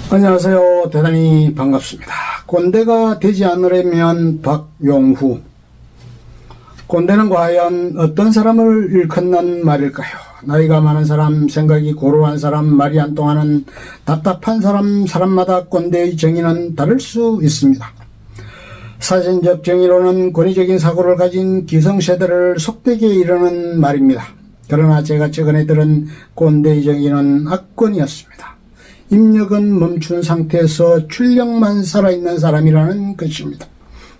안녕하세요. 대단히 반갑습니다. 꼰대가 되지 않으려면 박용후. 꼰대는 과연 어떤 사람을 일컫는 말일까요? 나이가 많은 사람, 생각이 고루한 사람, 말이 안 통하는 답답한 사람, 사람마다 꼰대의 정의는 다를 수 있습니다. 사전적 정의로는 권위적인 사고를 가진 기성세대를 속되게 이르는 말입니다. 그러나 제가 최근에 들은 꼰대의 정의는 악권이었습니다. 입력은 멈춘 상태에서 출력만 살아있는 사람이라는 것입니다.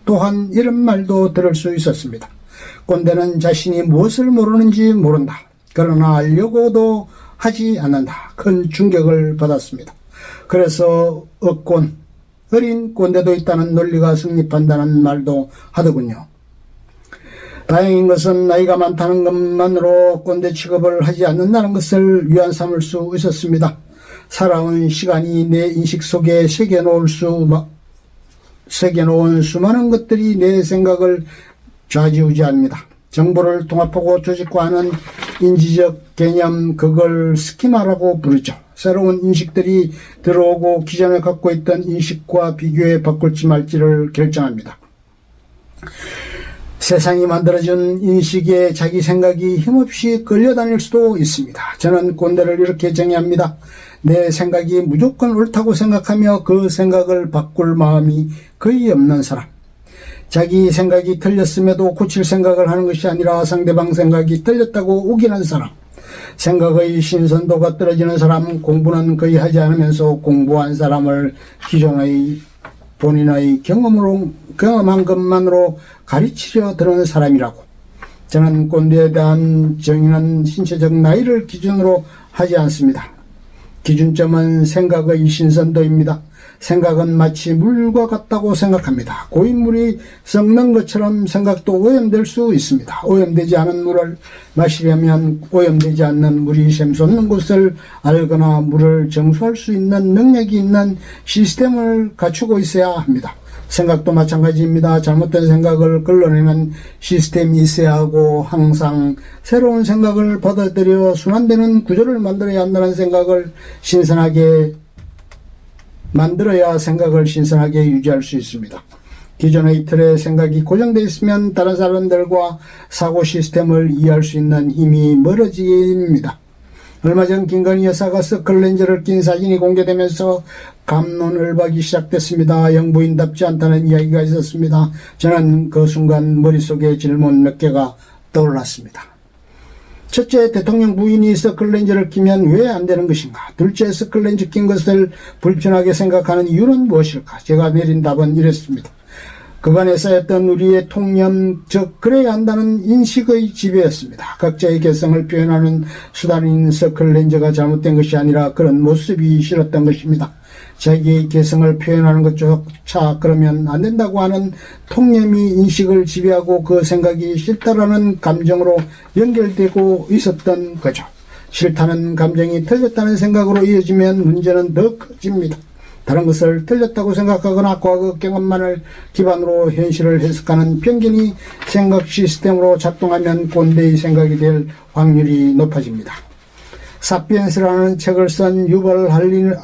또한 이런 말도 들을 수 있었습니다. 꼰대는 자신이 무엇을 모르는지 모른다. 그러나 알려고도 하지 않는다. 큰 충격을 받았습니다. 그래서 억권, 어린 꼰대도 있다는 논리가 성립한다는 말도 하더군요. 다행인 것은 나이가 많다는 것만으로 꼰대 취급을 하지 않는다는 것을 위안 삼을 수 있었습니다. 살아온 시간이 내 인식 속에 새겨놓은 수많은 것들이 내 생각을 좌지우지합니다. 정보를 통합하고 조직화하는 인지적 개념, 그걸 스키마라고 부르죠. 새로운 인식들이 들어오고 기존에 갖고 있던 인식과 비교해 바꿀지 말지를 결정합니다. 세상이 만들어준 인식에 자기 생각이 힘없이 끌려다닐 수도 있습니다. 저는 꼰대를 이렇게 정의합니다. 내 생각이 무조건 옳다고 생각하며 그 생각을 바꿀 마음이 거의 없는 사람. 자기 생각이 틀렸음에도 고칠 생각을 하는 것이 아니라 상대방 생각이 틀렸다고 우기는 사람. 생각의 신선도가 떨어지는 사람. 공부는 거의 하지 않으면서 공부한 사람을 기존의 본인의 경험한 것만으로 가르치려 드는 사람이라고. 저는 꼰대에 대한 정의는 신체적 나이를 기준으로 하지 않습니다. 기준점은 생각의 신선도입니다. 생각은 마치 물과 같다고 생각합니다. 고인 물이 썩는 것처럼 생각도 오염될 수 있습니다. 오염되지 않은 물을 마시려면 오염되지 않는 물이 샘솟는 곳을 알거나 물을 정수할 수 있는 능력이 있는 시스템을 갖추고 있어야 합니다. 생각도 마찬가지입니다. 잘못된 생각을 걸러내는 시스템이 있어야 하고 항상 새로운 생각을 받아들여 순환되는 구조를 만들어야 한다는 생각을 신선하게 만들어야 생각을 신선하게 유지할 수 있습니다. 기존의 틀에 생각이 고정되어 있으면 다른 사람들과 사고 시스템을 이해할 수 있는 힘이 멀어집니다. 얼마 전 김건희 여사가 서클렌즈를 낀 사진이 공개되면서 갑론을박이 시작됐습니다. 영부인답지 않다는 이야기가 있었습니다. 저는 그 순간 머릿속에 질문 몇 개가 떠올랐습니다. 첫째, 대통령 부인이 서클렌즈를 끼면 왜 안 되는 것인가? 둘째, 서클렌즈 낀 것을 불편하게 생각하는 이유는 무엇일까? 제가 내린 답은 이랬습니다. 그간에 쌓였던 우리의 통념, 즉 그래야 한다는 인식의 지배였습니다. 각자의 개성을 표현하는 수단인 서클렌즈가 잘못된 것이 아니라 그런 모습이 싫었던 것입니다. 자기의 개성을 표현하는 것조차 그러면 안 된다고 하는 통념이 인식을 지배하고 그 생각이 싫다라는 감정으로 연결되고 있었던 거죠. 싫다는 감정이 틀렸다는 생각으로 이어지면 문제는 더 커집니다. 다른 것을 틀렸다고 생각하거나 과거 경험만을 기반으로 현실을 해석하는 편견이 생각 시스템으로 작동하면 꼰대의 생각이 될 확률이 높아집니다. 사피엔스라는 책을 쓴 유발 하라리는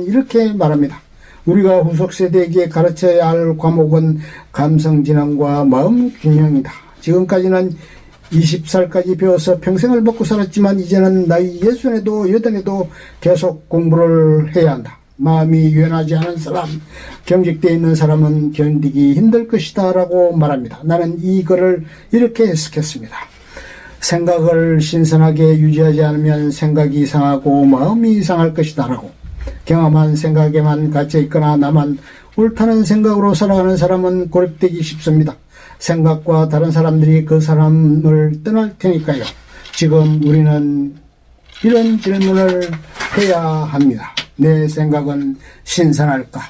이렇게 말합니다. 우리가 후속 세대에게 가르쳐야 할 과목은 감성지능과 마음균형이다. 지금까지는 20살까지 배워서 평생을 먹고 살았지만 이제는 나이 60에도 80에도 계속 공부를 해야 한다. 마음이 유연하지 않은 사람, 경직되어 있는 사람은 견디기 힘들 것이다 라고 말합니다. 나는 이 글을 이렇게 해석했습니다. 생각을 신선하게 유지하지 않으면 생각이 이상하고 마음이 이상할 것이다 라고. 경험한 생각에만 갇혀있거나 나만 옳다는 생각으로 살아가는 사람은 고립되기 쉽습니다. 생각과 다른 사람들이 그 사람을 떠날 테니까요. 지금 우리는 이런 질문을 해야 합니다. 내 생각은 신선할까?